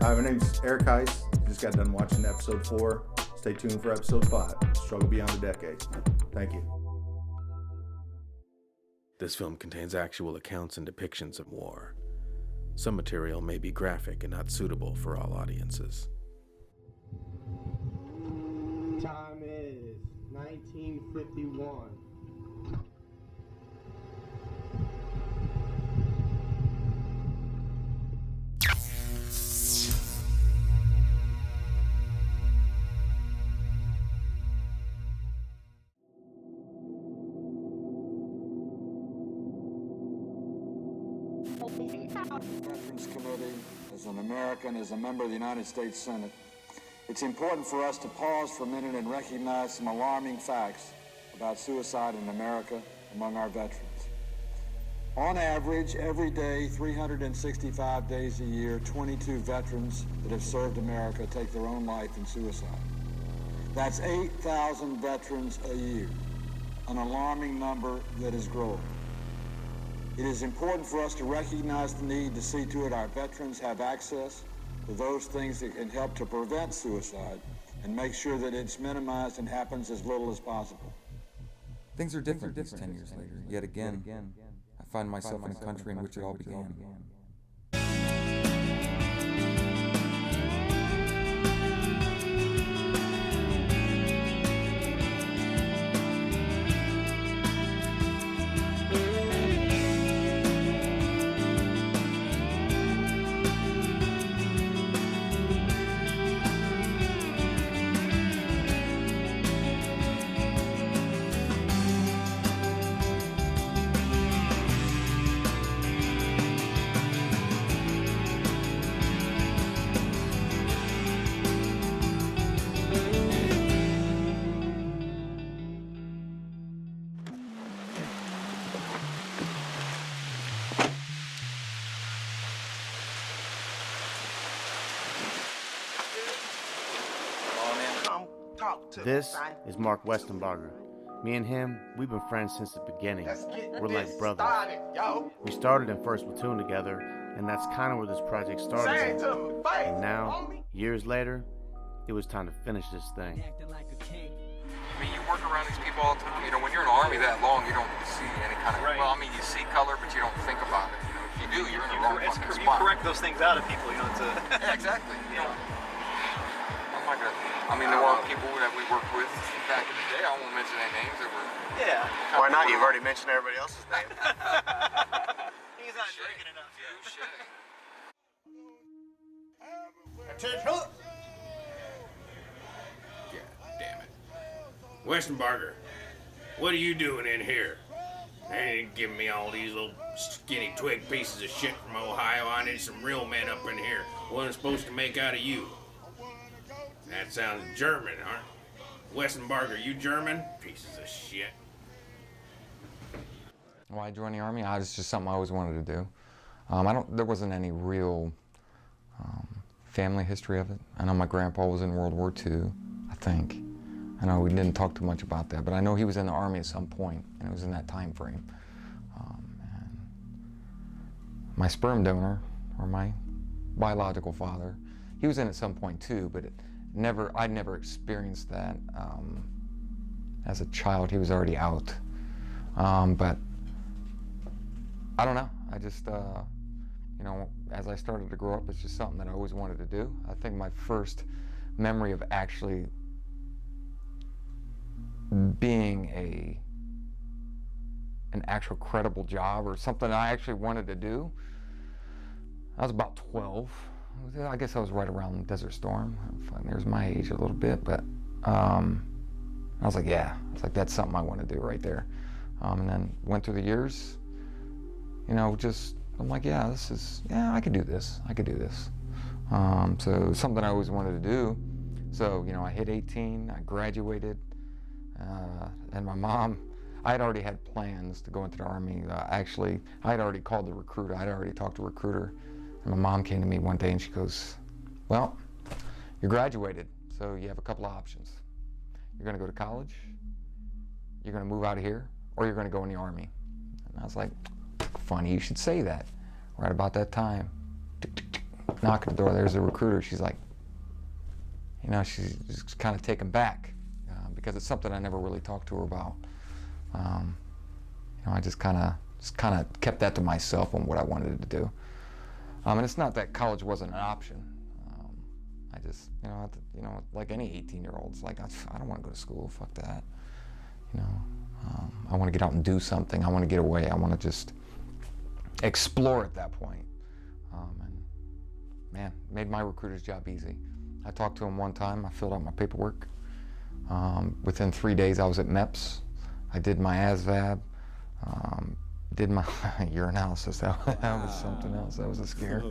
Hi, my name's Eric Heiss. Just got done watching episode 4. Stay tuned for episode 5, Struggle Beyond a Decade. Thank you. This film contains actual accounts and depictions of war. Some material may be graphic and not suitable for all audiences. Time is 1951. Veterans Committee, as an American, as a member of the United States Senate, it's important for us to pause for a minute and recognize some alarming facts about suicide in America among our veterans. On average, every day, 365 days a year, 22 veterans that have served America take their own life in suicide. That's 8,000 veterans a year, an alarming number that is growing. It is important for us to recognize the need to see to it our veterans have access to those things that can help to prevent suicide and make sure that it's minimized and happens as little as possible. Things are different these 10 years later. Yet again, I find myself in a country in which it all began. This is Marc Westenbarger. Me and him, we've been friends since the beginning. We're like brothers. We started in 1st Platoon together, and that's kind of where this project started. And now, years later, it was time to finish this thing. I mean, you work around these people all the time. You know, when you're in the Army that long, you don't see any kind of, well, I mean, you see color, but you don't think about it. You know, if you do, you're in the wrong fucking spot. You correct those things out of people, you know, it's a... Yeah, exactly. You know, oh my God. I mean, there were people that we worked with back in the day. I won't mention their names. That were... Yeah. Why not? You've already mentioned everybody else's name. He's not drinking enough yet. Attention! God damn it. Westenbarger, what are you doing in here? They ain't giving me all these little skinny twig pieces of shit from Ohio. I need some real men up in here. What am I supposed to make out of you? That sounds German, huh? Westenbarger, you German? Pieces of shit. Why join the Army? It's just something I always wanted to do. There wasn't any real family history of it. I know my grandpa was in World War II, I think. I know we didn't talk too much about that, but I know he was in the Army at some point, and it was in that time frame. And my sperm donor, or my biological father, he was in at some point too, but I never experienced that. As a child, he was already out. But I don't know. I just, you know, as I started to grow up, it's just something that I always wanted to do. I think my first memory of actually being an actual credible job or something I actually wanted to do, I was about 12. I guess I was right around Desert Storm. There's my age a little bit, but I was like, yeah. It's like, that's something I want to do right there. And then went through the years, you know, I'm like, yeah, I could do this. I could do this. So something I always wanted to do. So, you know, I hit 18, I graduated, and my mom, I had already had plans to go into the Army. Actually, I had already called the recruiter. I had already talked to a recruiter. And my mom came to me one day and she goes, well, you're graduated, so you have a couple of options. You're gonna go to college, you're gonna move out of here, or you're gonna go in the Army. And I was like, funny you should say that. Right about that time, knock at the door. There's a recruiter. She's like, you know, she's just kind of taken back because it's something I never really talked to her about. You know, I just kind of kept that to myself on what I wanted to do. And it's not that college wasn't an option. I just, you know, like any 18-year-old, it's like, I don't want to go to school. Fuck that. You know, I want to get out and do something. I want to get away. I want to just explore at that point. And man, made my recruiter's job easy. I talked to him one time. I filled out my paperwork. Within 3 days, I was at MEPS. I did my ASVAB. Did my urinalysis. That was something else. That was a scare.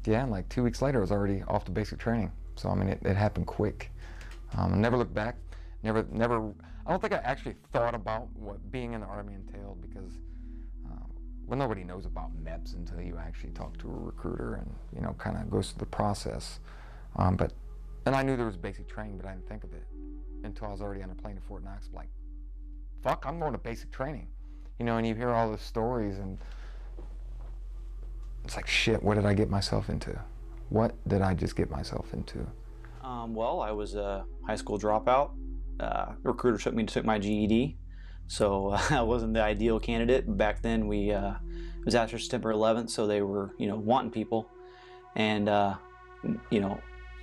Yeah, and like 2 weeks later, I was already off to basic training. So I mean, it happened quick. I never looked back. Never. I don't think I actually thought about what being in the Army entailed because, well, nobody knows about MEPS until you actually talk to a recruiter and, you know, kind of goes through the process. And I knew there was basic training, but I didn't think of it until I was already on a plane to Fort Knox. Like, fuck, I'm going to basic training, you know. And you hear all the stories, and it's like, shit, what did I get myself into? What did I just get myself into? Well, I was a high school dropout. Recruiter took my GED, so I wasn't the ideal candidate. Back then, it was after September 11th, so they were, you know, wanting people. And, you know,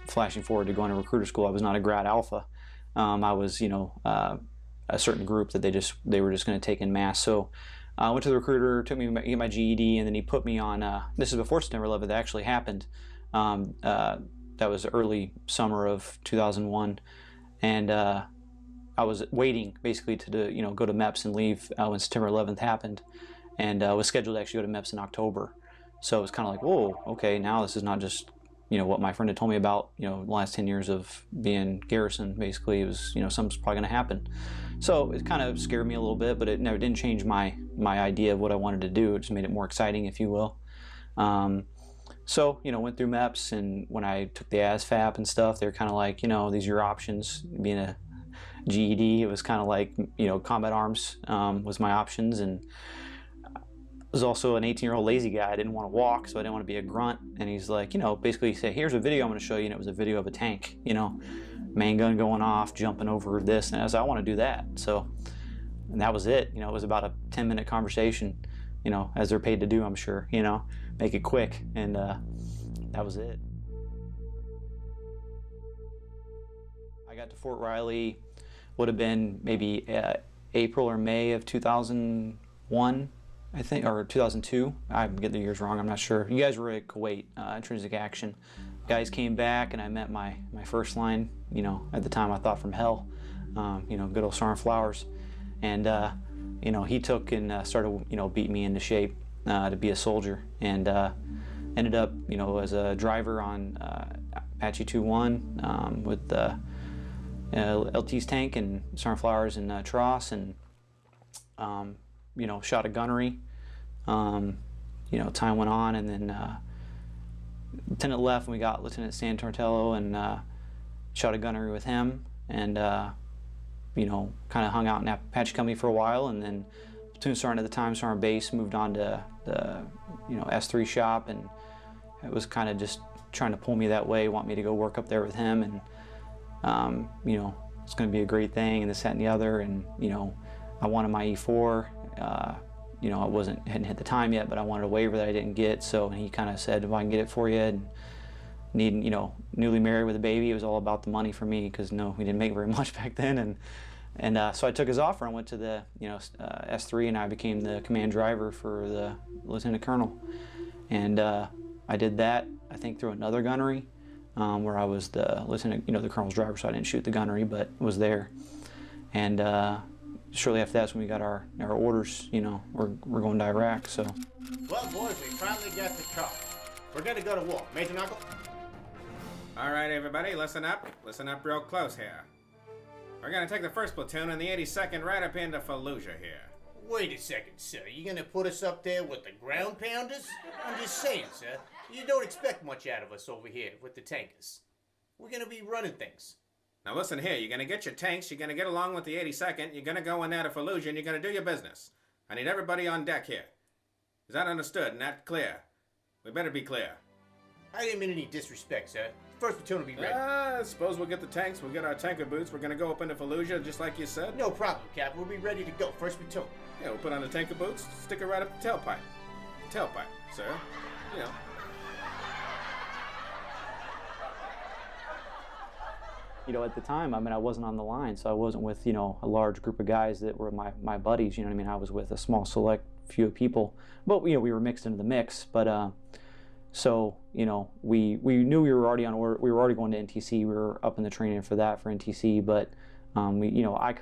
flashing forward to going to recruiter school, I was not a grad alpha. I was, you know, a certain group that they were just going to take in mass. So I went to the recruiter, took me to get my GED, and then he put me on, this is before September 11th, that actually happened. That was early summer of 2001. And I was waiting basically to, you know, go to MEPS and leave when September 11th happened. And was scheduled to actually go to MEPS in October. So it was kind of like, whoa, okay, now this is not just, you know, what my friend had told me about, you know, the last 10 years of being garrison. Basically, it was, you know, something's probably going to happen. So it kind of scared me a little bit, but it never didn't change my idea of what I wanted to do. It just made it more exciting, if you will. So, you know, went through MEPS, and when I took the ASVAB and stuff, they were kind of like, you know, these are your options. Being a GED, it was kind of like, you know, combat arms was my options, and I was also an 18-year-old lazy guy. I didn't want to walk, so I didn't want to be a grunt. And he's like, you know, basically say, here's a video I'm going to show you, and it was a video of a tank, you know, main gun going off, jumping over this, and I was like, I want to do that. So, and that was it. You know, it was about a 10-minute conversation, you know, as they're paid to do, I'm sure, you know, make it quick, and that was it. I got to Fort Riley, would have been maybe April or May of 2001, I think, or 2002. I get the years wrong, I'm not sure. You guys were at Kuwait, intrinsic action. Guys came back, and I met my first line, you know, at the time I thought from hell, you know, good old Sergeant Flowers. And, you know, he took and started, you know, beating me into shape to be a soldier, and ended up, you know, as a driver on Apache 2-1 with LT's tank and Sergeant Flowers and Tross, and you know, shot a gunnery. You know, time went on, and then Lieutenant left, and we got Lieutenant Stan Tortello, and shot a gunnery with him, and you know, kind of hung out in Apache Company for a while, and then platoon sergeant at the time, Sergeant Base, moved on to the, you know, S3 shop, and it was kind of just trying to pull me that way, want me to go work up there with him, and you know, it's going to be a great thing, and this, that, and the other, and you know, I wanted my E4. You know, hadn't hit the time yet, but I wanted a waiver that I didn't get, so he kind of said, if I can get it for you, and you know, newly married with a baby, it was all about the money for me, because no, we didn't make very much back then, and so I took his offer and went to the, you know, S3, and I became the command driver for the lieutenant colonel, and I did that, I think, through another gunnery, where I was the lieutenant, you know, the colonel's driver, so I didn't shoot the gunnery, but was there, and shortly after that's when we got our orders, you know, we're going to Iraq, so. Well, boys, we finally got the car. We're gonna go to war. Major Knuckle? All right, everybody, listen up. Listen up real close here. We're gonna take the 1st platoon and the 82nd right up into Fallujah here. Wait a second, sir. You gonna put us up there with the ground pounders? I'm just saying, sir. You don't expect much out of us over here with the tankers. We're gonna be running things. Now listen here, you're gonna get your tanks, you're gonna get along with the 82nd, you're gonna go in there to Fallujah, and you're gonna do your business. I need everybody on deck here. Is that understood and that clear? We better be clear. I didn't mean any disrespect, sir. First platoon will be ready. Suppose we'll get the tanks, we'll get our tanker boots, we're gonna go up into Fallujah just like you said. No problem, Cap. We'll be ready to go. First platoon. Yeah, we'll put on the tanker boots, stick it right up the tailpipe. Tailpipe, sir. You know. You know, at the time, I mean, I wasn't on the line, so I wasn't with, you know, a large group of guys that were my buddies, you know what I mean? I was with a small select few of people, but, you know, we were mixed into the mix, but, so, you know, we knew we were already on order, we were already going to NTC, we were up in the training for that, for NTC, but, we, you know, I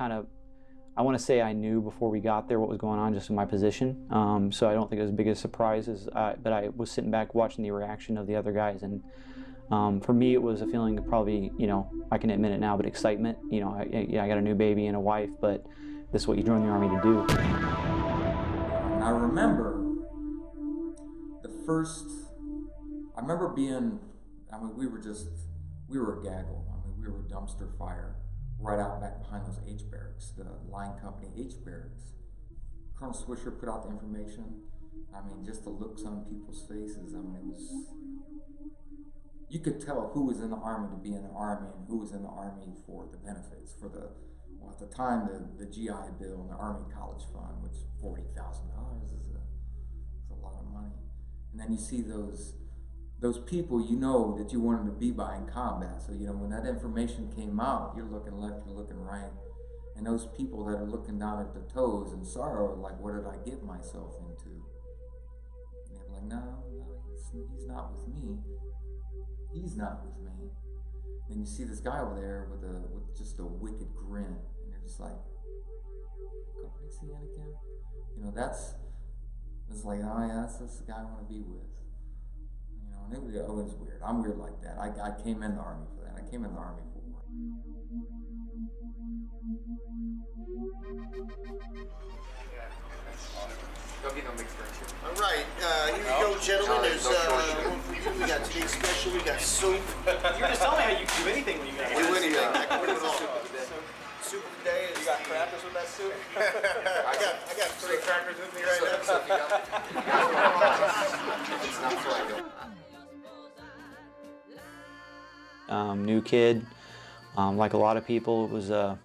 want to say I knew before we got there what was going on just in my position, so I don't think it was as big a surprise as, but I was sitting back watching the reaction of the other guys, and for me, it was a feeling of probably, you know, I can admit it now, but excitement. You know, I got a new baby and a wife, but this is what you join the Army to do. I remember I remember being, I mean, we were a gaggle. I mean, we were dumpster fire right out back behind those H barracks, the line company H barracks. Colonel Swisher put out the information. I mean, just the looks on people's faces, I mean, it was, you could tell who was in the Army to be in the Army and who was in the Army for the benefits, for the, well, at the time, the GI Bill and the Army College Fund, which $40,000 is a lot of money. And then you see those people you know that you wanted to be by in combat. So, you know, when that information came out, you're looking left, you're looking right. And those people that are looking down at their toes in sorrow are like, what did I get myself into? And they're like, no, he's not with me. He's not with me. And you see this guy over there with just a wicked grin, and you're just like, what company is he in again? You know, that's like, oh yeah, that's the guy I want to be with. You know, and it was weird. I'm weird like that. I came in the Army for that. I came in the Army for war. Don't get no mixed drinks here. All right, here you go, gentlemen. There's one for you. We got today's special. We got soup. You were just telling me how you can do anything when you got Do anything. I can do it all. soup of the day. You got crackers with that soup? I got 3 crackers with me right now. New kid, like a lot of people, it was a,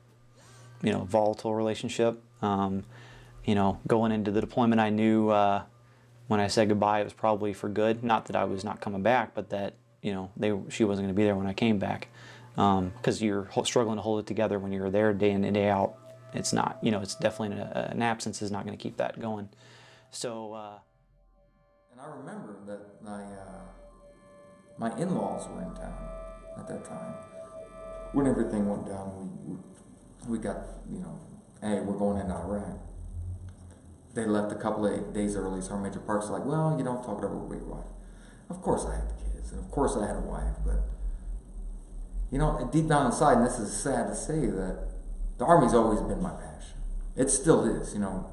you know, volatile relationship. You know, going into the deployment, I knew when I said goodbye, it was probably for good. Not that I was not coming back, but that, you know, she wasn't going to be there when I came back. Because you're struggling to hold it together when you're there day in and day out. It's not, you know, it's definitely an absence is not going to keep that going. So. And I remember that my in-laws were in town at that time. When everything went down, we got, you know, hey, we're going into Iraq. They left a couple of days early, so our Major Park's like, well, you don't talk it over with your wife. Of course I had kids, and of course I had a wife, but, you know, deep down inside, and this is sad to say, that the Army's always been my passion. It still is, you know.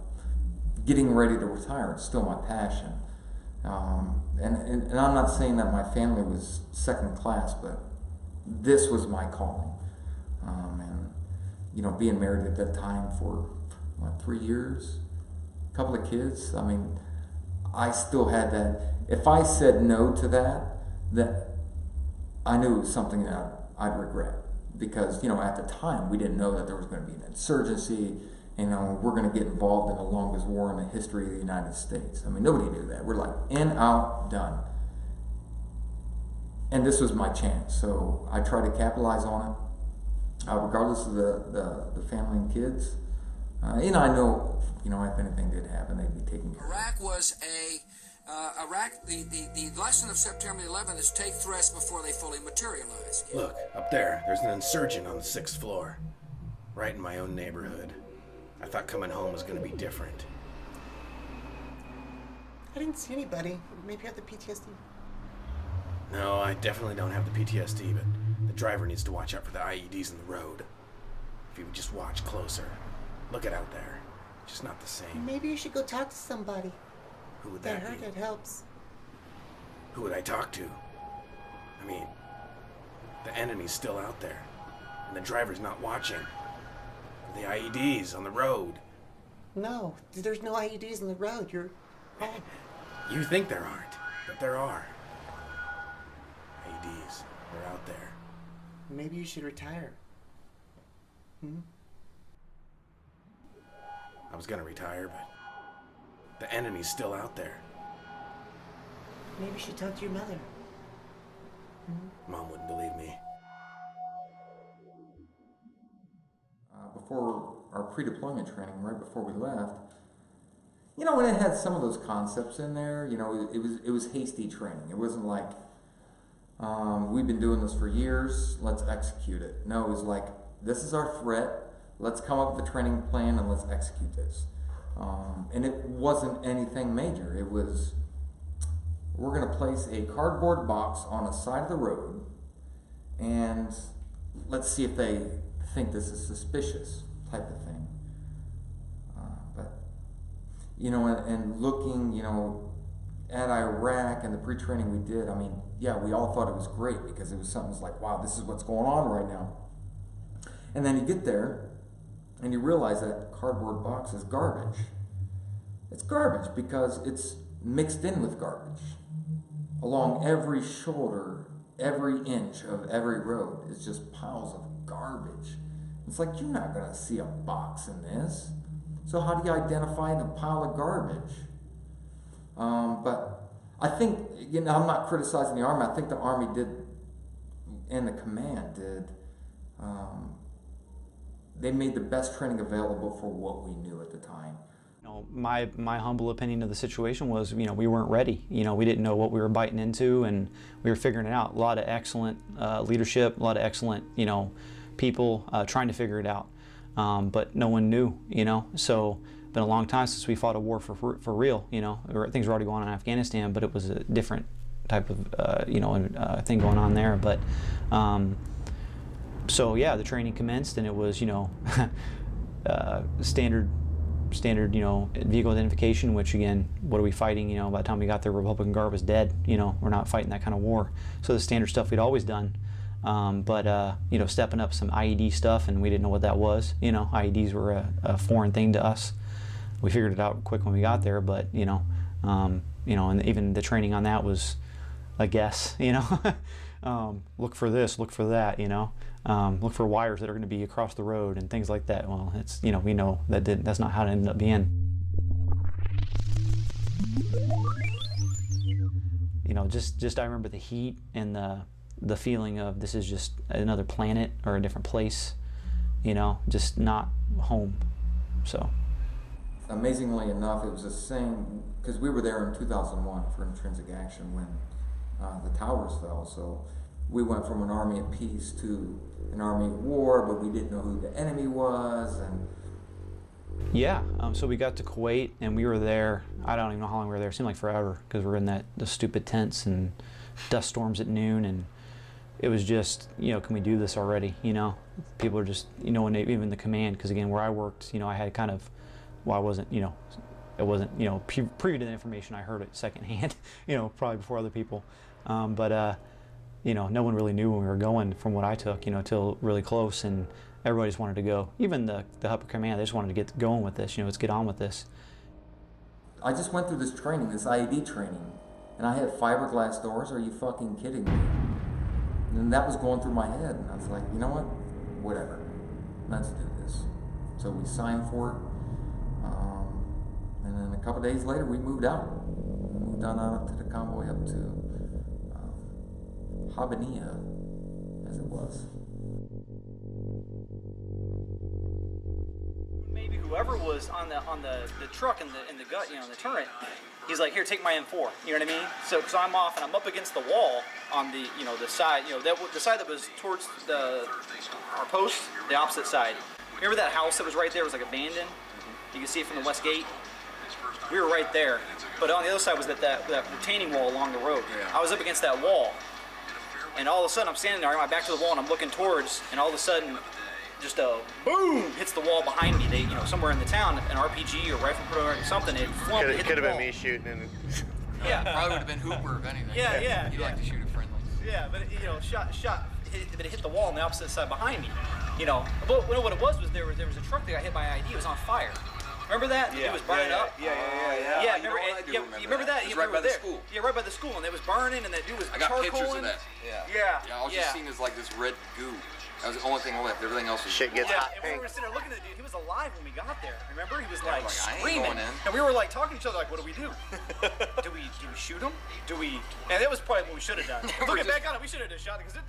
Getting ready to retire is still my passion. And I'm not saying that my family was second class, but this was my calling. And, you know, being married at that time for, 3 years, a couple of kids, I mean, I still had that. If I said no to that I knew it was something that I'd regret. Because, you know, at the time, we didn't know that there was going to be an insurgency. You know, we're going to get involved in the longest war in the history of the United States. I mean, nobody knew that. We're like, in, out, done. And this was my chance. So I tried to capitalize on it, regardless of the family and kids. You know, I know, you know, if anything did happen, they'd be taken care of. Iraq was the lesson of September 11th is take threats before they fully materialize. Look, up there, there's an insurgent on the 6th floor. Right in my own neighborhood. I thought coming home was gonna be different. I didn't see anybody. Maybe you have the PTSD. No, I definitely don't have the PTSD, but the driver needs to watch out for the IEDs in the road. If he would just watch closer. Look it out there. Just not the same. Maybe you should go talk to somebody. Who would that be? I heard it helps. Who would I talk to? I mean, the enemy's still out there, and the driver's not watching. The IEDs on the road. No, there's no IEDs on the road. You're wrong. You think there aren't? But there are. IEDs, they're out there. Maybe you should retire. I was gonna retire, but the enemy's still out there. Maybe you should talk to your mother. Mom wouldn't believe me. Before our pre-deployment training, right before we left, you know, and it had some of those concepts in there. You know, it was hasty training. It wasn't like we've been doing this for years, let's execute it. No, it was like, this is our threat, let's come up with a training plan and let's execute this. And it wasn't anything major. It was, we're going to place a cardboard box on a side of the road and let's see if they think this is suspicious, type of thing. But, you know, and looking, you know, at Iraq and the pre-training we did, I mean, yeah, we all thought it was great because it was something that's like, wow, this is what's going on right now. And then you get there and you realize that cardboard box is garbage. It's garbage because it's mixed in with garbage. Along every shoulder, every inch of every road is just piles of garbage. It's like, you're not gonna see a box in this. So how do you identify the pile of garbage? But I think, you know, I'm not criticizing the Army. I think the Army did, and the command did, they made the best training available for what we knew at the time. You know, my humble opinion of the situation was, you know, we weren't ready. You know, we didn't know what we were biting into, and we were figuring it out. A lot of excellent leadership, a lot of excellent, you know, people trying to figure it out, but no one knew, you know. So it's been a long time since we fought a war for real, you know. Things were already going on in Afghanistan, but it was a different type of you know, thing going on there. But so yeah, the training commenced, and it was, you know, standard, you know, vehicle identification, which again, what are we fighting? You know, by the time we got there, Republican Guard was dead. You know, we're not fighting that kind of war. So the standard stuff we'd always done. But you know, stepping up some IED stuff, and we didn't know what that was. You know, IEDs were a foreign thing to us. We figured it out quick when we got there, but you know, and even the training on that was a guess. You know, look for this, look for that. You know, look for wires that are going to be across the road and things like that. Well, it's, you know, we know that that's not how it ended up being. You know, just I remember the heat and the feeling of this is just another planet or a different place, you know, just not home. So amazingly enough, it was the same, because we were there in 2001 for intrinsic action when the towers fell. So we went from an army of peace to an army of war, but we didn't know who the enemy was. And yeah, so we got to Kuwait, and we were there, I don't even know how long we were there. It seemed like forever, because we were in the stupid tents and dust storms at noon, and it was just, you know, can we do this already? You know, people are just, you know, and even the command, because again, where I worked, you know, I had kind of, well, I wasn't, you know, it wasn't, you know, preview to the information, I heard it secondhand, you know, probably before other people. But you know, no one really knew when we were going, from what I took, you know, till really close, and everybody just wanted to go. Even the upper command, they just wanted to get going with this, you know, let's get on with this. I just went through this training, this IED training, and I had fiberglass doors. Are you fucking kidding me? And that was going through my head, and I was like, you know what? Whatever. Let's do this. So we signed for it, and then a couple days later, we moved out. We moved on out to the convoy up to Habania, as it was. Maybe whoever was on the truck in the gut, you know, the turret, he's like, here, take my M4. You know what I mean? So I'm off and I'm up against the wall on the, you know, the side, you know, the side that was towards our post, the opposite side. Remember that house that was right there was like abandoned? You can see it from the west gate. We were right there, but on the other side was that retaining wall along the road. Yeah. I was up against that wall, and all of a sudden I'm standing there, I got my back to the wall, and I'm looking towards, and all of a sudden, just a boom hits the wall behind me. They, you know, somewhere in the town, an RPG or rifle or something, it flung. Could have been me shooting. Yeah, probably would have been Hooper if anything. Yeah. You like to shoot at friendlies. Yeah, but it, you know, but it hit the wall on the opposite side behind me. You know, but what it was there was a truck that got hit by IED. It was on fire. Remember that? Yeah. It was burning up. Yeah. Yeah, You know what? I do you remember remember that? It was You right by were the there. school. Yeah, right by the school, and it was burning, and that dude was I got pictures charcoaling. of that. Yeah. Yeah, I was just seeing as like this red goo. That was the only thing left. Everything else was Shit gets Yeah, hot and we were sitting there looking at the dude. He was alive when we got there. Remember? He was like I ain't screaming, going in. and we were like talking to each other, like, "What do we do? do we shoot him? Do we?" And that was probably what we should have done. Looking back on it, we should have just shot him because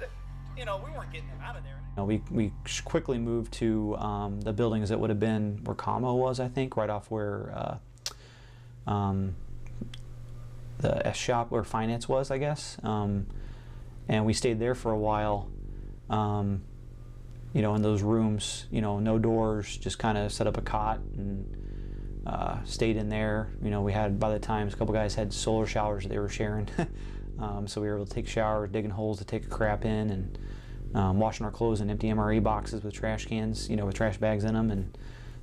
we weren't getting him out of there. We quickly moved to the buildings that would have been where Camo was, I think, right off where the S shop where finance was, I guess. And we stayed there for a while. In those rooms, no doors, just kind of set up a cot and stayed in there. We had, by the times, a couple guys had solar showers that they were sharing. So we were able to take showers, digging holes to take a crap in, and washing our clothes in empty MRE boxes with trash cans, with trash bags in them, and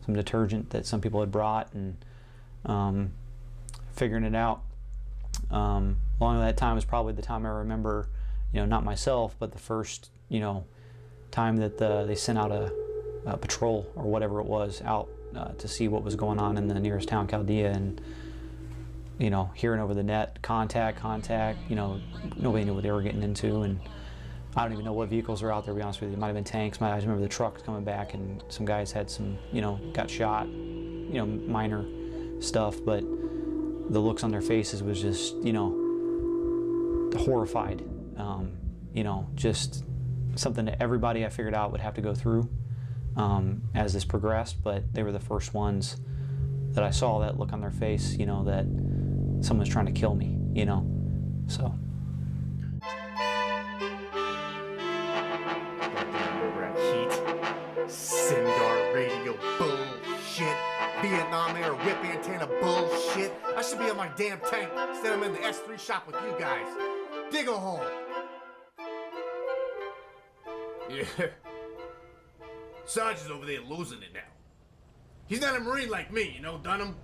some detergent that some people had brought, and figuring it out. Along that time was probably the time I remember, not myself, but the first, time that they sent out a patrol or whatever it was out to see what was going on in the nearest town, Chaldea, and hearing over the net, contact, nobody knew what they were getting into, and I don't even know what vehicles are out there, to be honest with you. It might have been tanks. I just remember the trucks coming back, and some guys had some, got shot, minor stuff, but the looks on their faces was just, horrified, just something that everybody I figured out would have to go through as this progressed, but they were the first ones that I saw that look on their face, that someone's trying to kill me, so. Sindar radio bullshit. Vietnam Air whip antenna bullshit. I should be on my damn tank instead I'm in the S3 shop with you guys. Dig a hole. Yeah. Sarge is over there losing it now. He's not a Marine like me, Dunham.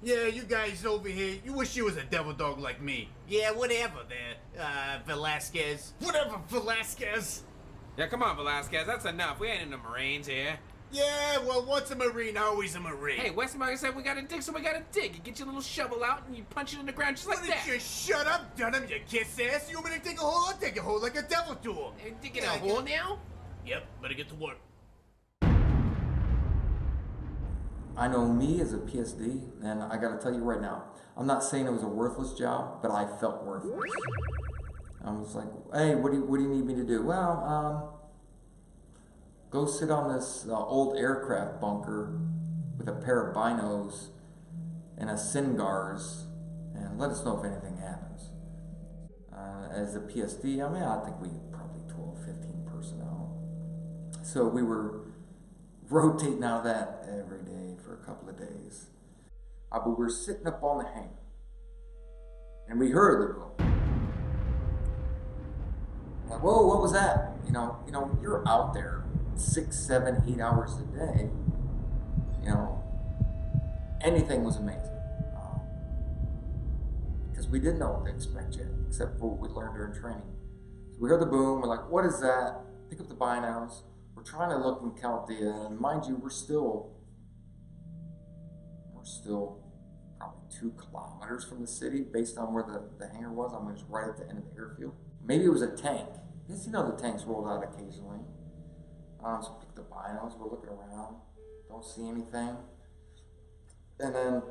Yeah, you guys over here, you wish you was a devil dog like me. Yeah, whatever there, Velasquez. Whatever, Velasquez. Yeah, come on, Velasquez, that's enough. We ain't in the Marines here. Yeah, well, once a Marine, always a Marine. Hey, Westenbarger said we gotta dig, so we gotta dig. You get your little shovel out and you punch it in the ground just like that. Why don't you shut up, Dunham, you kiss ass? You want me to dig a hole? I'll dig a hole like a devil tool. Digging a hole now? Yep, better get to work. I know me as a PSD, and I gotta tell you right now, I'm not saying it was a worthless job, but I felt worthless. I was like, hey, what do you need me to do? Well, go sit on this old aircraft bunker with a pair of binos and a SINGARS, and let us know if anything happens. As a PSD, I think we had probably 12, 15 personnel. So we were rotating out of that every day for a couple of days. But we were sitting up on the hangar, and we heard the boom. Like, whoa, what was that? You're out there 6, 7, 8 hours a day. Anything was amazing. Because we didn't know what to expect yet, except for what we learned during training. So we heard the boom, we're like, what is that? Pick up the binos. We're trying to look in Chaldea, and mind you, we're still probably 2 kilometers from the city, based on where the hangar was. I mean, it was right at the end of the airfield. Maybe it was a tank. Yes, the tanks rolled out occasionally. So pick the binos, we're looking around, don't see anything. And then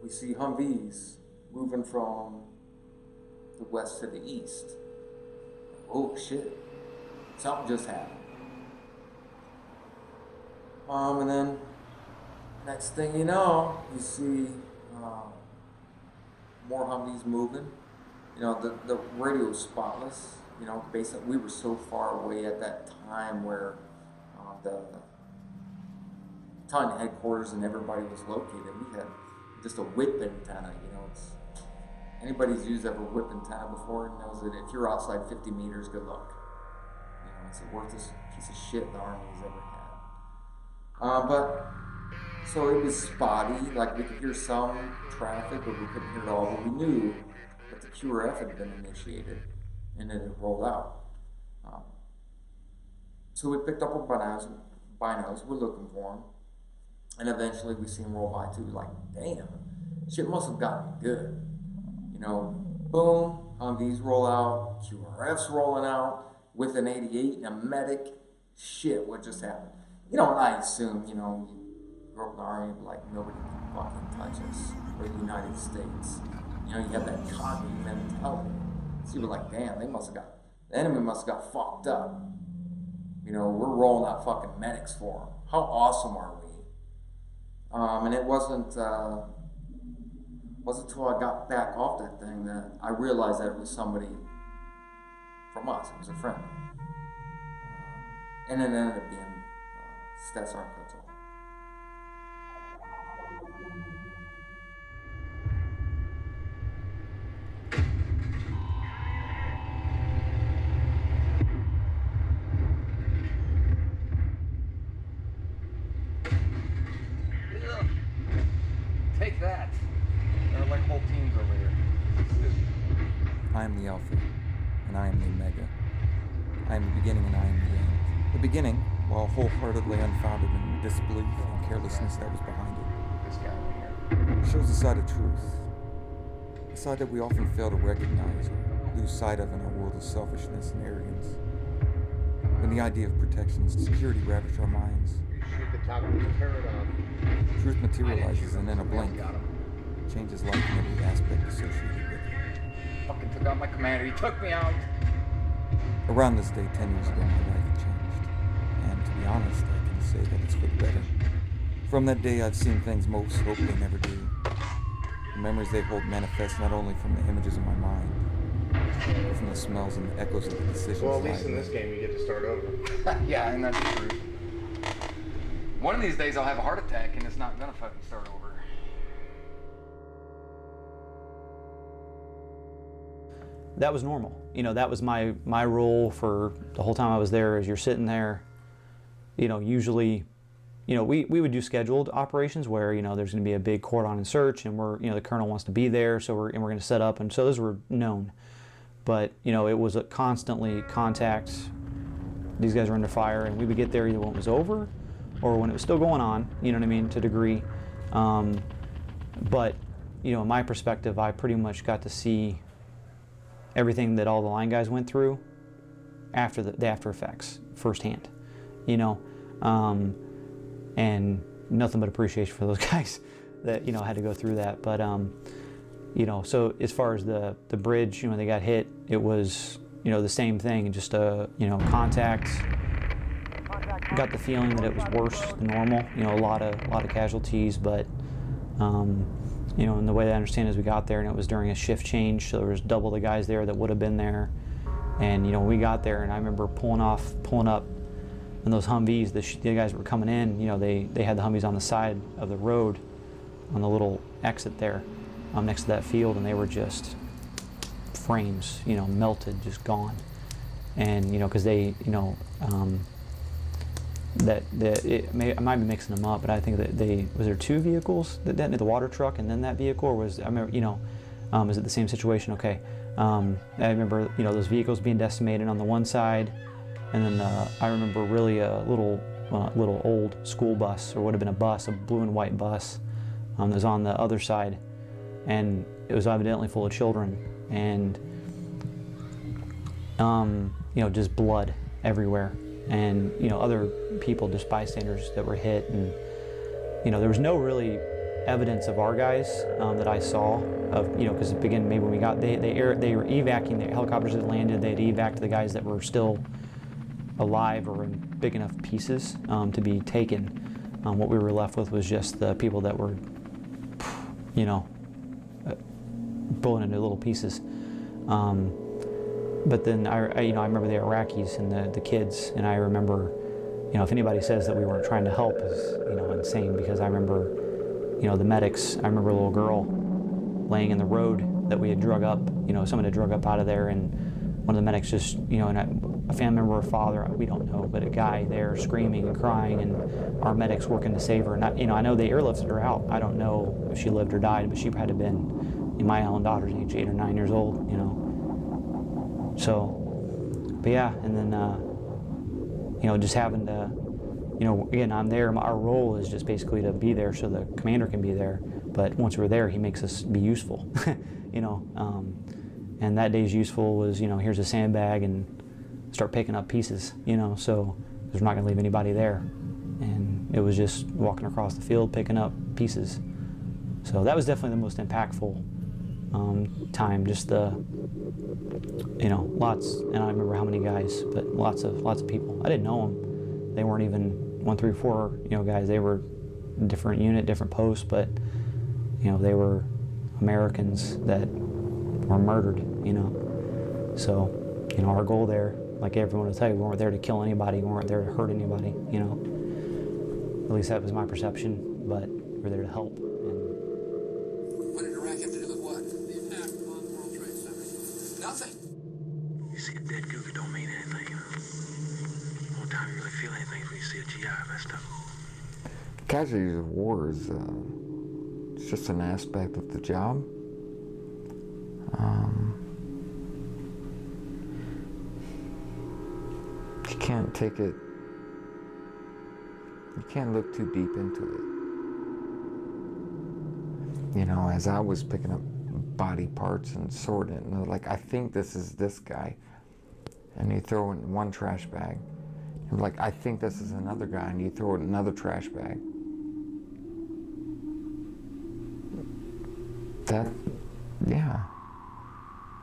we see Humvees moving from the west to the east. Oh shit, something just happened. And then next thing you know, you see more Humvees moving. The radio was spotless. Basically, we were so far away at that time where the battalion headquarters and everybody was located. We had just a whip antenna. Anybody who's used ever whip antenna before knows that if you're outside 50 meters, good luck. It's the worthless piece of shit the Army's ever had. But so it was spotty. Like we could hear some traffic, but we couldn't hear it all. But we knew that the QRF had been initiated and it had rolled out. So we picked up our binos. We're looking for them. And eventually we see him roll by too, like, damn, shit must have gotten good. You know, boom, Humvees roll out, QRFs rolling out, with an 88 and a medic. Shit, what just happened? You know, and I assume, you know, you grew up in the Army, like, nobody can fucking touch us. We're the United States. You know, you have that cocky mentality. So you were like, damn, the enemy must have got fucked up. You know, we're rolling out fucking medics for them. How awesome are we? And it wasn't until I got back off that thing that I realized that it was somebody from us. It was a friend. And it ended up being Stats Arclitzl. Take that. There are like whole teams over here. I am the Alpha, and I am the Omega. I am the beginning, and I am the end. The beginning, while wholeheartedly unfounded in disbelief and carelessness that was behind it, This guy right here. shows a side of truth. A side that we often fail to recognize or lose sight of in our world of selfishness and arrogance. When the idea of protection and security ravage our minds, Shoot the top of his turret off. truth materializes and in a blink changes life in every aspect associated with it. Fucking took out my commander. He took me out. Around this day 10 years ago, my life had changed. And to be honest, I can say that it's for the better. From that day, I've seen things most hope they never do. The memories they hold manifest not only from the images in my mind, but from the smells and the echoes of the decisions. Well, at least in this game, you get to start over. Yeah, and that's true. One of these days I'll have a heart attack and it's not gonna fucking start over. That was normal. You know, that was my role for the whole time I was there. Is you're sitting there, you know, usually, you know, we would do scheduled operations where, you know, there's going to be a big cordon and search, and we're, you know, the colonel wants to be there, so we're going to set up, and so those were known. But you know, it was a constantly contact. These guys are under fire, and we would get there either when it was over, or when it was still going on. You know what I mean, to a degree. But you know, in my perspective, I pretty much got to see everything that all the line guys went through after the after effects firsthand, you know, and nothing but appreciation for those guys that, you know, had to go through that. But you know, so as far as the bridge, you know, when they got hit, it was, you know, the same thing, just you know, contact. Got the feeling that it was worse than normal, you know, a lot of casualties, but you know, and the way I understand is we got there and it was during a shift change, so there was double the guys there that would have been there. And you know, we got there and I remember pulling up in those Humvees, the guys were coming in, you know, they had the Humvees on the side of the road on the little exit there next to that field, and they were just frames, you know, melted, just gone. And you know, because they, you know, I might be mixing them up, but I think that was there two vehicles that detonated, the water truck and then that vehicle, or was, I remember, you know, is it the same situation? Okay. I remember, you know, those vehicles being decimated on the one side, and then I remember really a little old school bus, or would have been a bus, a blue and white bus, that was on the other side, and it was evidently full of children, and you know, just blood everywhere. And you know, other people, just bystanders that were hit, and you know, there was no really evidence of our guys that I saw of, you know, because again, maybe when we got, they were evacuating, the helicopters had landed, they had evacuated the guys that were still alive or in big enough pieces to be taken. What we were left with was just the people that were, you know, blown into little pieces. But then I remember the Iraqis and the kids, and I remember, you know, if anybody says that we weren't trying to help is, you know, insane, because I remember, you know, the medics. I remember a little girl laying in the road that we had drug up. You know, someone had drug up out of there, and one of the medics just, you know, and a family member or father, we don't know, but a guy there screaming and crying, and our medics working to save her. And you know, I know they airlifted her out. I don't know if she lived or died, but she had to have been, my own daughter's age, 8 or 9 years old, you know. So, but yeah, and then, you know, just having to, you know, again, I'm there, our role is just basically to be there so the commander can be there, but once we're there, he makes us be useful, you know, and that day's useful was, you know, here's a sandbag and start picking up pieces, you know, so we're not gonna leave anybody there. And it was just walking across the field, picking up pieces. So that was definitely the most impactful time, just the, you know, lots, and I don't remember how many guys, but lots of people. I didn't know them. They weren't even 1, 3, 4, you know, guys. They were different unit, different posts, but, you know, they were Americans that were murdered, you know. So, you know, our goal there, like everyone will tell you, we weren't there to kill anybody, we weren't there to hurt anybody, you know. At least that was my perception, but we're there to help. What did Iraq have to do with what? The attack on the World Trade Center. Nothing. You see a dead cougar don't mean anything. The only time you really feel anything is when you see a GI messed up. Casualties of war is it's just an aspect of the job. You can't take it, you can't look too deep into it. You know, as I was picking up body parts and sorting it, and they're like, I think this is this guy. And you throw it in one trash bag. You're like, I think this is another guy, and you throw it in another trash bag. That, yeah,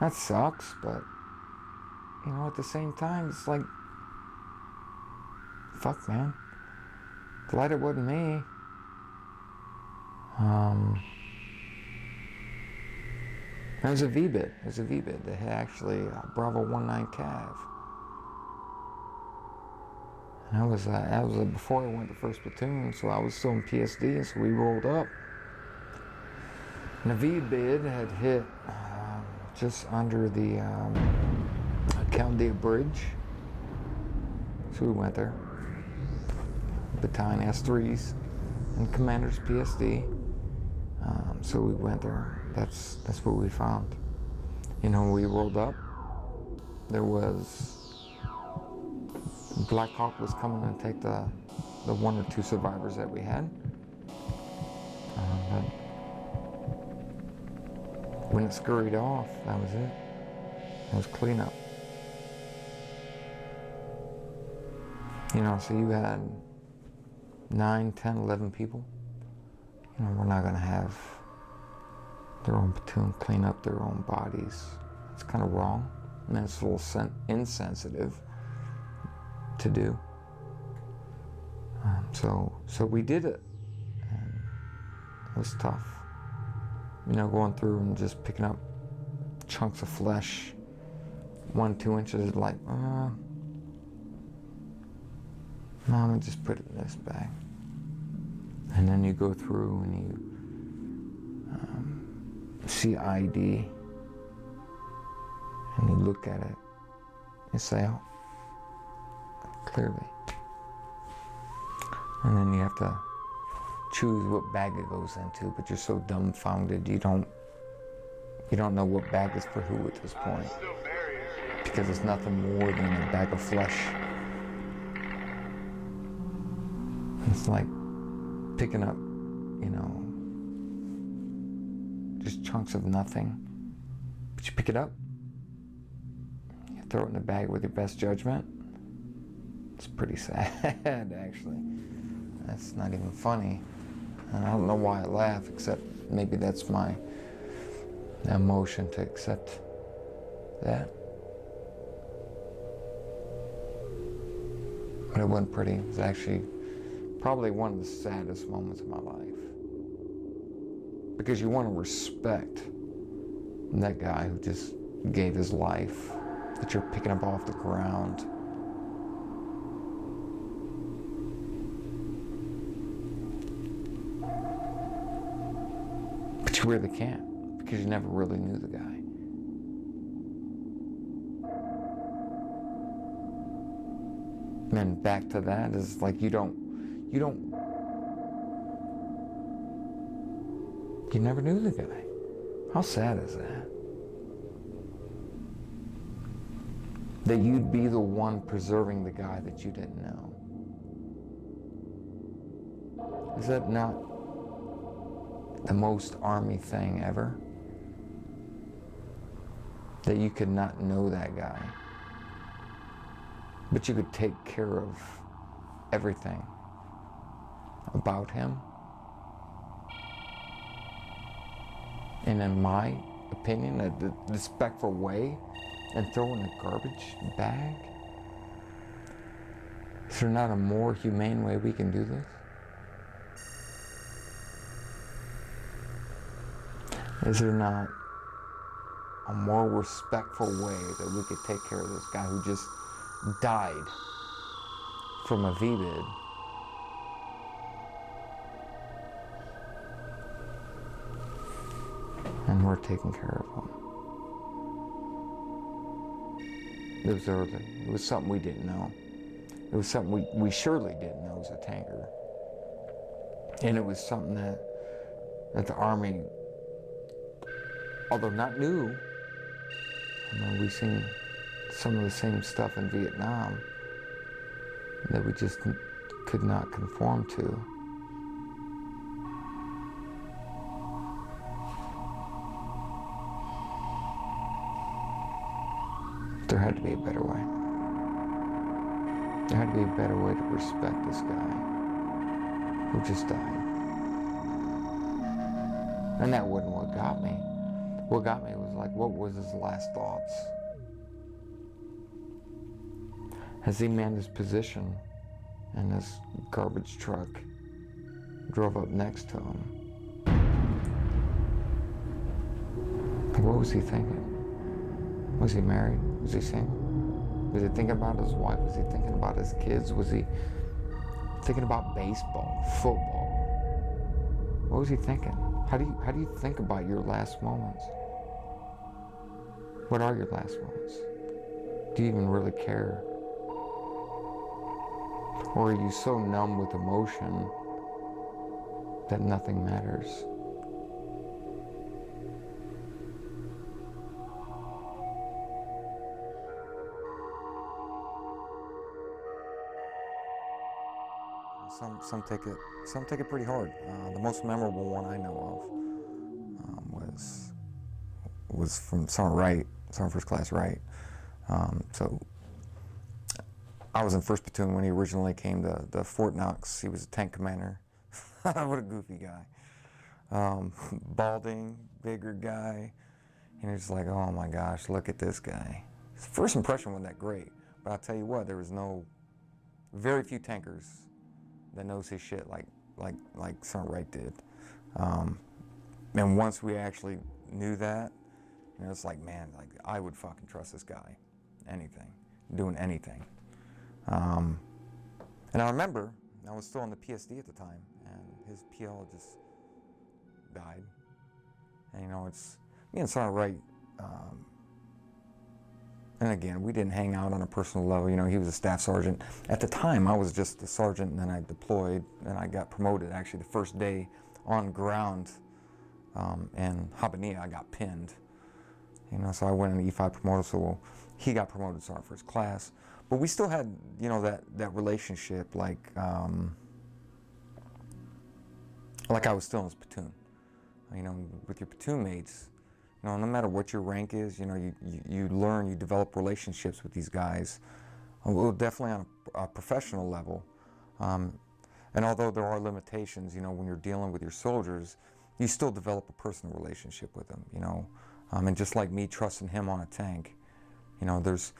that sucks, but, you know, at the same time, it's like, fuck, man. Glad it wasn't me. It was a V-bit. It was a V-bit. They had actually Bravo 19 Cav. And that was before I went to 1st Platoon, so I was still in PSD, so we rolled up. And the V-bit had hit just under the Caldia Bridge. So we went there. Battalion S3s and Commander's PSD. So we went there. That's what we found. You know, we rolled up. There was Black Hawk was coming to take the 1 or 2 survivors that we had. But when it scurried off, that was it. It was cleanup. You know, so you had 9, 10, 11 people. You know, we're not gonna have their own platoon clean up their own bodies. It's kind of wrong, and it's a little insensitive to do. So we did it, and it was tough. You know, going through and just picking up chunks of flesh, 1, 2 inches, like, no, let me just put it in this bag. And then you go through and you see ID, and you look at it, you say, oh, clearly. And then you have to choose what bag it goes into, but you're so dumbfounded you don't know what bag is for who at this point, because it's nothing more than a bag of flesh. It's like picking up, you know, just chunks of nothing. But you pick it up, you throw it in the bag with your best judgment. It's pretty sad, actually. That's not even funny. And I don't know why I laugh, except maybe that's my emotion to accept that. But it wasn't pretty. It was actually probably one of the saddest moments of my life. Because you want to respect that guy who just gave his life, that you're picking up off the ground. But you really can't, because you never really knew the guy. And back to that is like you never knew the guy. How sad is that? That you'd be the one preserving the guy that you didn't know. Is that not the most Army thing ever? That you could not know that guy, but you could take care of everything about him. And in my opinion, a respectful way, and throw in a garbage bag? Is there not a more humane way we can do this? Is there not a more respectful way that we could take care of this guy who just died from a VBID? And we're taking care of him. It was early. It was something we didn't know. It was something we surely didn't know as a tanker. And it was something that the Army, although not new, we've seen some of the same stuff in Vietnam that we just could not conform to. There had to be a better way. There had to be a better way to respect this guy who just died. And that wasn't what got me. What got me was like, what was his last thoughts? As he manned his position and his garbage truck drove up next to him, what was he thinking? Was he married? Was he single? Was he thinking about his wife? Was he thinking about his kids? Was he thinking about baseball, football? What was he thinking? How do you think about your last moments? What are your last moments? Do you even really care? Or are you so numb with emotion that nothing matters? Some take it pretty hard. The most memorable one I know of was from Sergeant Wright, Sergeant First Class Wright. So I was in 1st Platoon when he originally came to Fort Knox. He was a tank commander. What a goofy guy. Balding, bigger guy. And he's like, oh my gosh, look at this guy. His first impression wasn't that great, but I'll tell you what, there was very few tankers that knows his shit like Sergeant Wright did. And once we actually knew that, it's like, man, like I would fucking trust this guy. Anything, doing anything. And I remember, I was still on the PSD at the time, and his PL just died. And it's, me and Sergeant Wright, and again, we didn't hang out on a personal level. He was a staff sergeant. At the time, I was just a sergeant, and then I deployed, and I got promoted. Actually, the first day on ground in Habanilla, I got pinned. So I went in the E5 promoted, so he got promoted to Sergeant First Class. But we still had, that relationship, like I was still in his platoon. With your platoon mates, no matter what your rank is, you learn, you develop relationships with these guys. Well, definitely on a professional level. And although there are limitations, when you're dealing with your soldiers, you still develop a personal relationship with them, and just like me trusting him on a tank, there's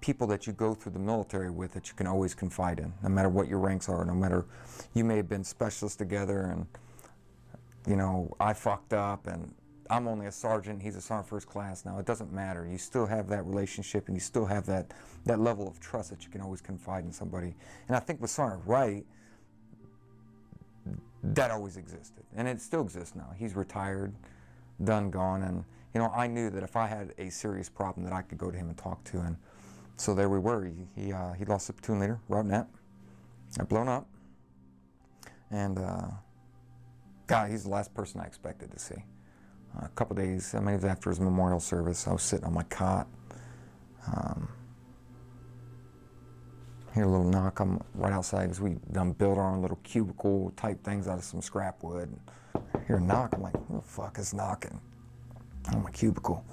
people that you go through the military with that you can always confide in, no matter what your ranks are, no matter, you may have been specialists together and, I fucked up and I'm only a sergeant, he's a Sergeant First Class now. It doesn't matter. You still have that relationship and you still have that level of trust that you can always confide in somebody. And I think with Sergeant Wright, that always existed. And it still exists now. He's retired, done, gone, and I knew that if I had a serious problem that I could go to him and talk to. And so there we were. He lost the platoon leader, Rob Knapp, got blown up. And God, he's the last person I expected to see. A couple days, it was after his memorial service. I was sitting on my cot. hear a little knock. I'm right outside because we done built our own little cubicle type things out of some scrap wood. Hear a knock. I'm like, who the fuck is knocking on my cubicle?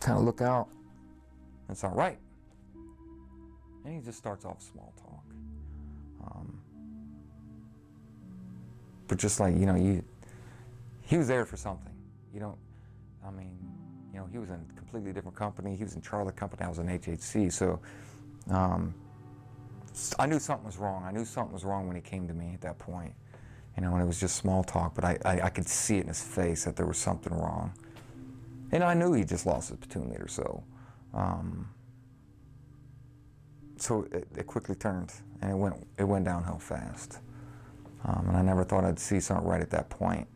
Kind of look out. It's all right. And he just starts off small talk. But just like, you know, he was there for something. You don't, I mean, you know, he was in a completely different company. He was in charter company. I was in HHC. So I knew something was wrong. I knew something was wrong when he came to me at that point. You know, and it was just small talk, but I could see it in his face that there was something wrong. And I knew he just lost his platoon leader, so it quickly turned, and it went downhill fast. And I never thought I'd see something right at that point,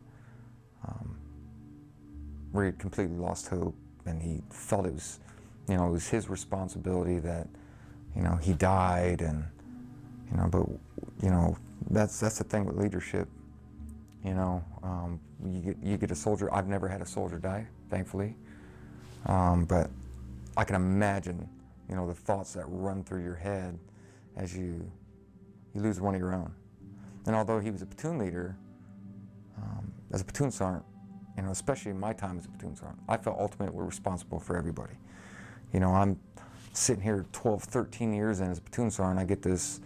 where he completely lost hope, and he felt it was, you know, it was his responsibility that, you know, he died, and, you know, but, you know, that's the thing with leadership, you know. You get a soldier. I've never had a soldier die, thankfully, but I can imagine, you know, the thoughts that run through your head as you lose one of your own. And although he was a platoon leader, as a platoon sergeant, you know, especially in my time as a platoon sergeant, I felt ultimately responsible for everybody. You know, I'm sitting here 12, 13 years in as a platoon sergeant. I get this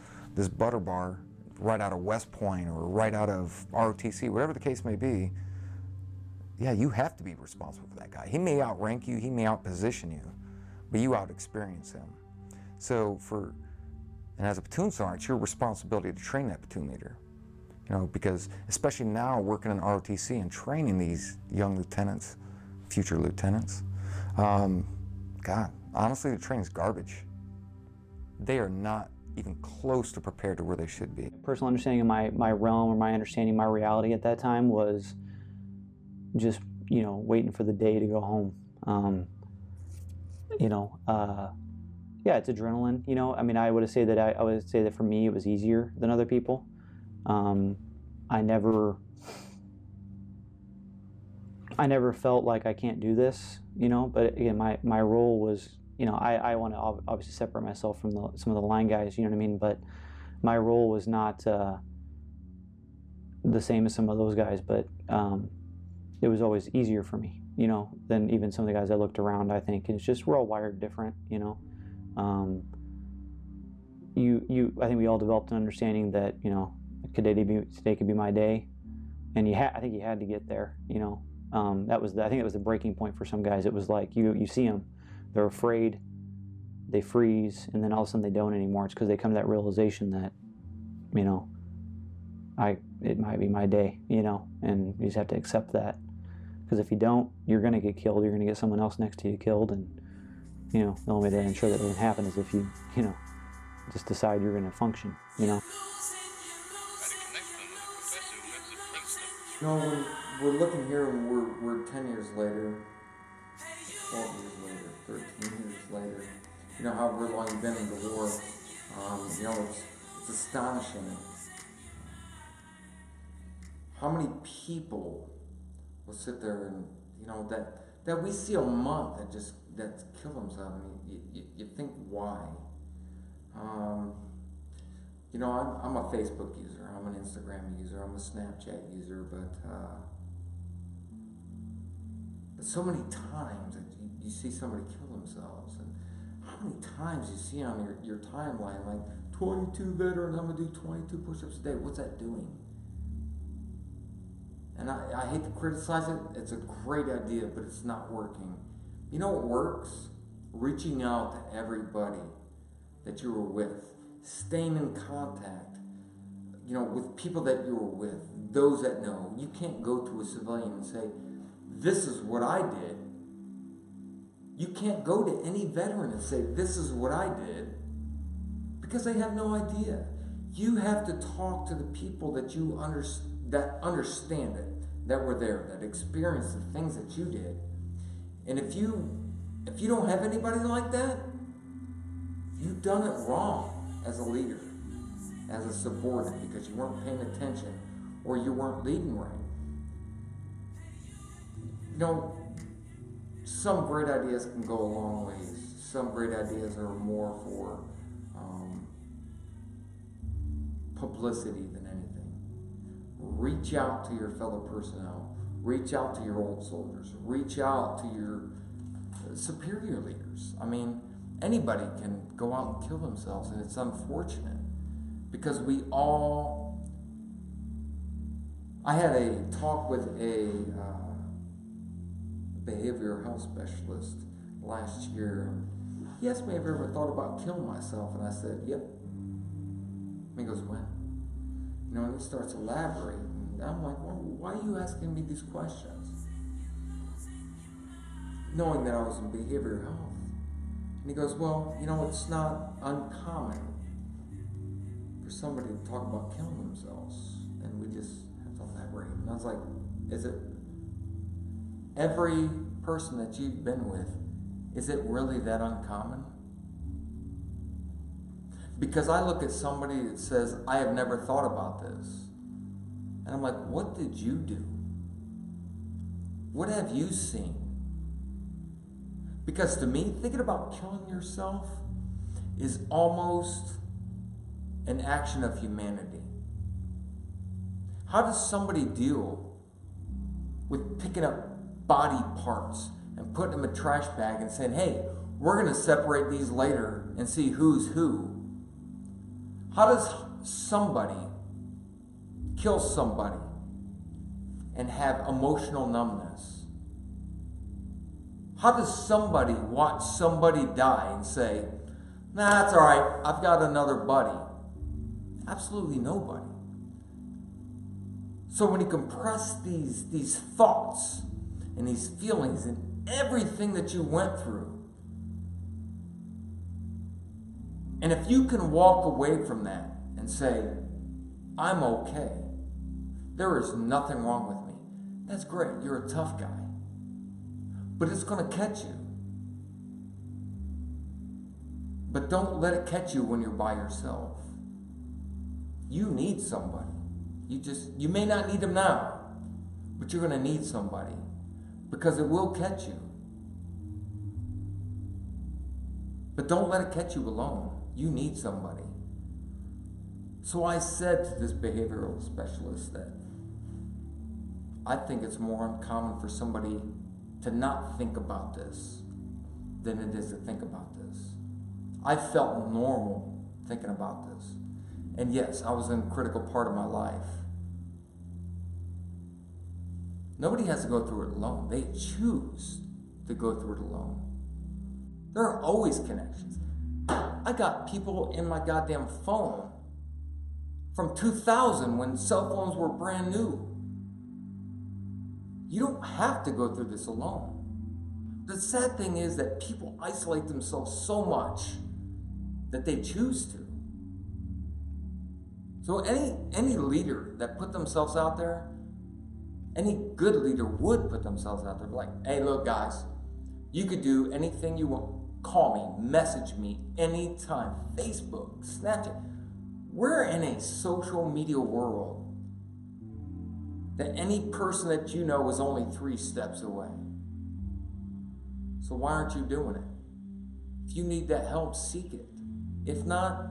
butter bar right out of West Point or right out of ROTC, whatever the case may be. Yeah, you have to be responsible for that guy. He may outrank you, he may outposition you, but you out-experience him. So and as a platoon sergeant, it's your responsibility to train that platoon leader. You know, because especially now working in ROTC and training these young lieutenants, future lieutenants, God, honestly, the training's garbage. They are not even close to prepared to where they should be. Personal understanding of my realm, or my understanding of my reality at that time, was just, you know, waiting for the day to go home. You know, yeah, it's adrenaline. You know, I mean, I would say that for me it was easier than other people. I never felt like I can't do this. You know, but again, my role was, you know, I want to obviously separate myself from some of the line guys. You know what I mean? But my role was not the same as some of those guys, but it was always easier for me, you know, than even some of the guys I looked around. I think it's just we're all wired different, you know. I think we all developed an understanding that, you know, today could be my day, and I think you had to get there, you know. I think it was the breaking point for some guys. It was like you see them, they're afraid, they freeze, and then all of a sudden they don't anymore. It's because they come to that realization that, you know, it might be my day, you know, and you just have to accept that. Because if you don't, you're going to get killed. You're going to get someone else next to you killed, and, you know, the only way to ensure that doesn't happen is if you know, just decide you're going to function, you know. You know, we're looking here, and we're 10 years later, 12 years later, 13 years later. You know, however long you've been in the war, you know, it's astonishing how many people will sit there and, you know, that we see a month that kill themselves, and you think, why? You know, I'm a Facebook user, I'm an Instagram user, I'm a Snapchat user, but so many times that you see somebody kill themselves, and how many times you see on your timeline, like, 22 veteran, I'm gonna do 22 push-ups a day. What's that doing? And I hate to criticize it. It's a great idea, but it's not working. You know what works? Reaching out to everybody that you were with, staying in contact, you know, with people that you were with, those that know. You can't go to a civilian and say, this is what I did. You can't go to any veteran and say, this is what I did, because they have no idea. You have to talk to the people that that understand it, that were there, that experienced the things that you did. And if you don't have anybody like that, you've done it wrong as a leader, as a subordinate, because you weren't paying attention or you weren't leading right. You know, some great ideas can go a long ways. Some great ideas are more for publicity than anything. Reach out to your fellow personnel. Reach out to your old soldiers. Reach out to your superior leaders. I mean, anybody can go out and kill themselves, and it's unfortunate because we all... I had a talk with a behavioral health specialist last year, and he asked me if I ever thought about killing myself, and I said, yep. And he goes, when? You know, and he starts elaborating, and I'm like, well, why are you asking me these questions? Knowing that I was in behavioral health. And he goes, well, you know, it's not uncommon for somebody to talk about killing themselves, and we just have to elaborate. And I was like, is it every person that you've been with, is it really that uncommon? Because I look at somebody that says, I have never thought about this. And I'm like, what did you do? What have you seen? Because to me, thinking about killing yourself is almost an action of humanity. How does somebody deal with picking up body parts and putting them in a trash bag and saying, hey, we're going to separate these later and see who's who? How does somebody kill somebody and have emotional numbness? How does somebody watch somebody die and say, nah, that's all right, I've got another buddy? Absolutely nobody. So when you compress these thoughts and these feelings and everything that you went through, and if you can walk away from that and say, I'm okay, there is nothing wrong with me, that's great, you're a tough guy. But it's going to catch you. But don't let it catch you when you're by yourself. You need somebody. You may not need them now, but you're going to need somebody because it will catch you. But don't let it catch you alone. You need somebody. So I said to this behavioral specialist that I think it's more uncommon for somebody to not think about this than it is to think about this. I felt normal thinking about this. And yes, I was in a critical part of my life. Nobody has to go through it alone. They choose to go through it alone. There are always connections. I got people in my goddamn phone from 2000 when cell phones were brand new. You don't have to go through this alone. The sad thing is that people isolate themselves so much that they choose to. So any leader that put themselves out there, any good leader would put themselves out there like, hey, look, guys, you could do anything you want. Call me, message me anytime. Facebook, Snapchat. We're in a social media world that any person that you know is only 3 steps away. So why aren't you doing it? If you need that help, seek it. If not,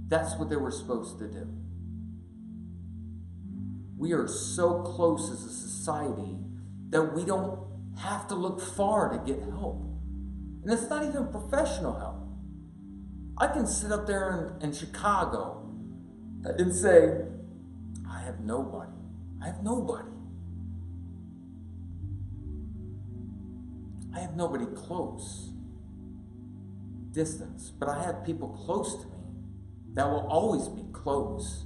that's what they were supposed to do. We are so close as a society that we don't have to look far to get help. And it's not even professional help. I can sit up there in Chicago and say, I have nobody. I have nobody. I have nobody close. Distance. But I have people close to me that will always be close.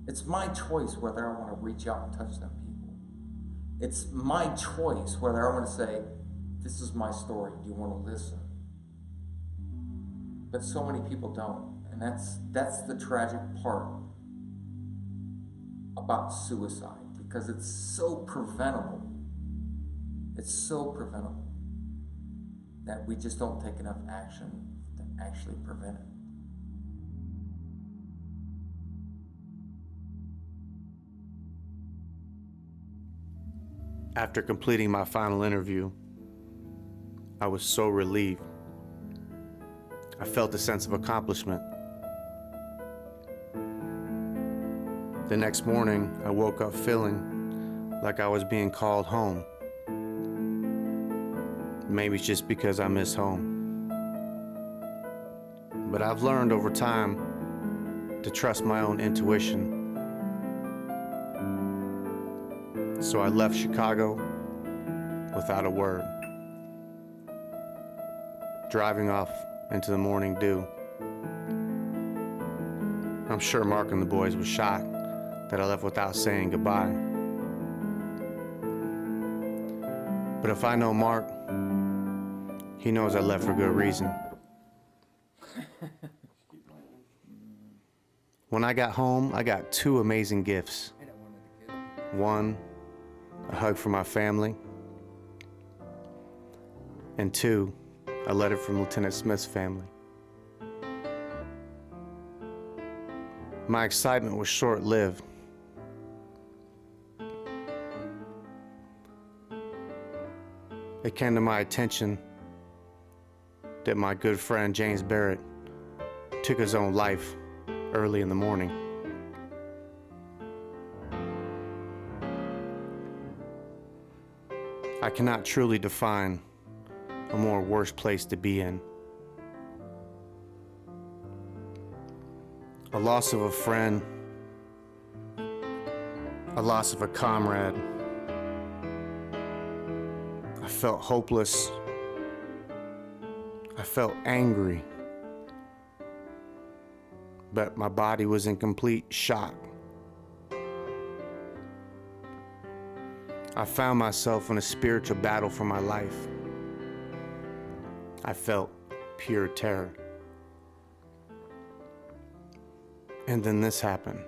It's my choice whether I want to reach out and touch them people. It's my choice whether I want to say, this is my story, do you want to listen? But so many people don't. And that's the tragic part about suicide, because it's so preventable. It's so preventable that we just don't take enough action to actually prevent it. After completing my final interview, I was so relieved. I felt a sense of accomplishment. The next morning, I woke up feeling like I was being called home. Maybe it's just because I miss home. But I've learned over time to trust my own intuition. So I left Chicago without a word, driving off into the morning dew. I'm sure Marc and the boys were shocked that I left without saying goodbye. But if I know Marc, he knows I left for good reason. When I got home, I got two amazing gifts. One, a hug from my family, and two, a letter from Lieutenant Smith's family. My excitement was short-lived. It came to my attention that my good friend James Barrett took his own life early in the morning. I cannot truly define a more worse place to be in. A loss of a friend, a loss of a comrade. I felt hopeless. I felt angry. But my body was in complete shock. I found myself in a spiritual battle for my life. I felt pure terror. And then this happened.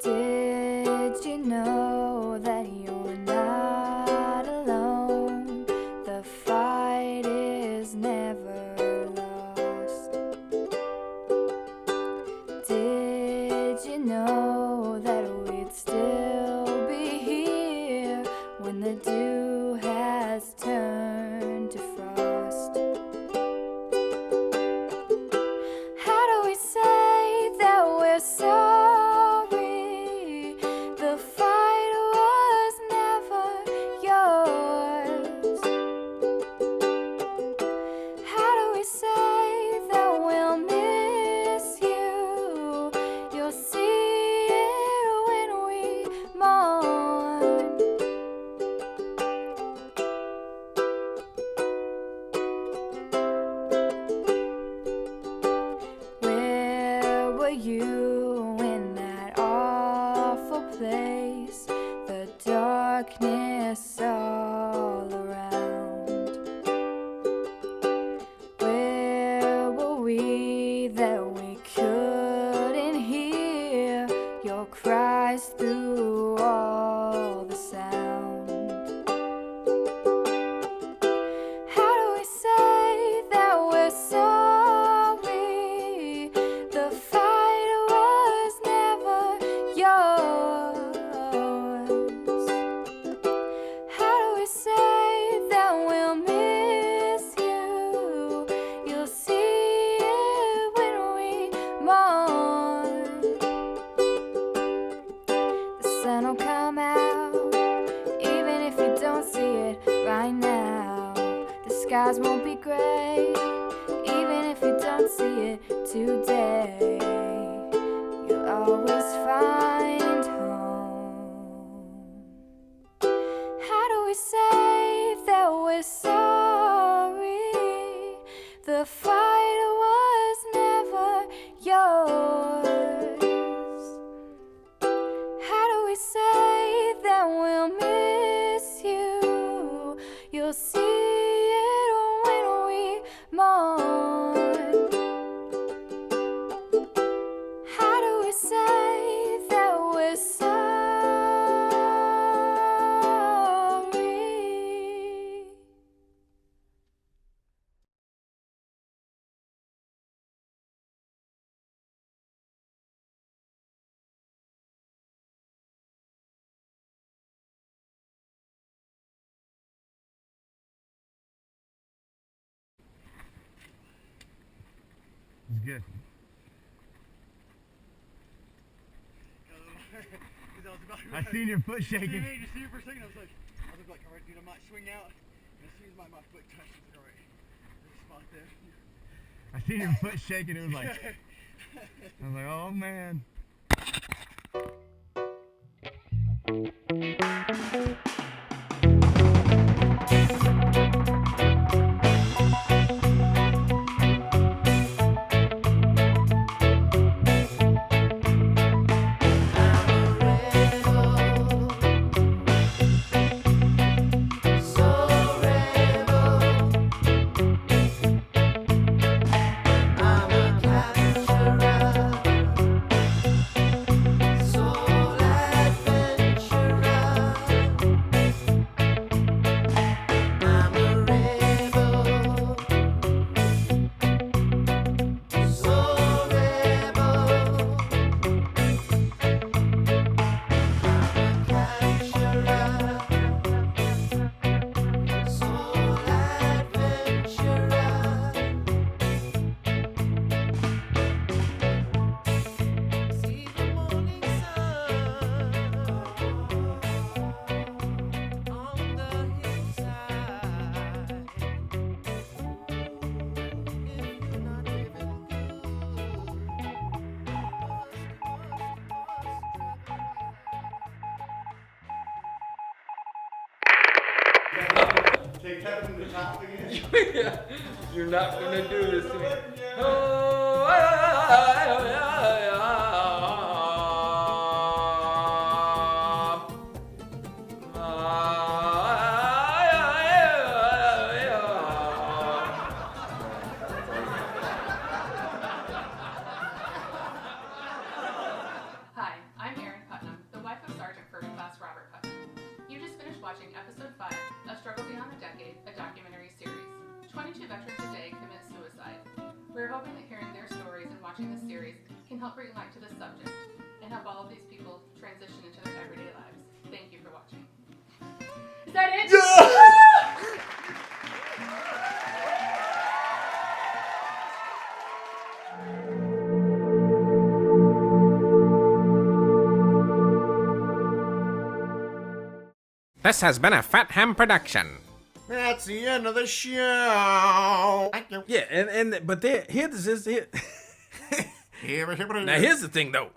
Did you know that you're not alone? The fight is never lost. Did you know that we'd still be here when the dew has turned to frost? How do we say that we're sorry? The fight was never yours. How do we say that we'll miss you? You'll see it when we mourn. Where were you in that awful place? The darkness all around. Where were we that we couldn't hear your cries through all the sound? How do we say that we're sorry? The fight was never yours. How do we say that we'll miss you? You'll see it when we mourn. The sun will come out, even if you don't see it right now. The skies won't be gray, even if you don't see it today. You'll always find home. How do we say that we're sorry? The fight was never yours. How do we say that we'll miss you? You'll see it when we mourn. How do we say that we're sorry? good. I seen your foot shaking. You see it for a second, I was like, all right, dude, I might swing out. And as soon as my foot touched, I was like, all right, there's a spot there. I seen your foot shaking. It was like, I was like, oh man. Take that from the top again. Yeah, you're not gonna do this to me. Hi, I'm Erin Putnam, the wife of Sergeant First Class Robert Putnam. You just finished watching Episode 5 of Struggle Beyond a Decade, a documentary series. 22 veterans a day commit suicide. We're hoping that hearing their stories and watching this series can help bring light to this subject and help all of these people transition into their everyday lives. Thank you for watching. Is that it? This has been a Fat Ham production. That's the end of the show. Yeah, but here's the thing though.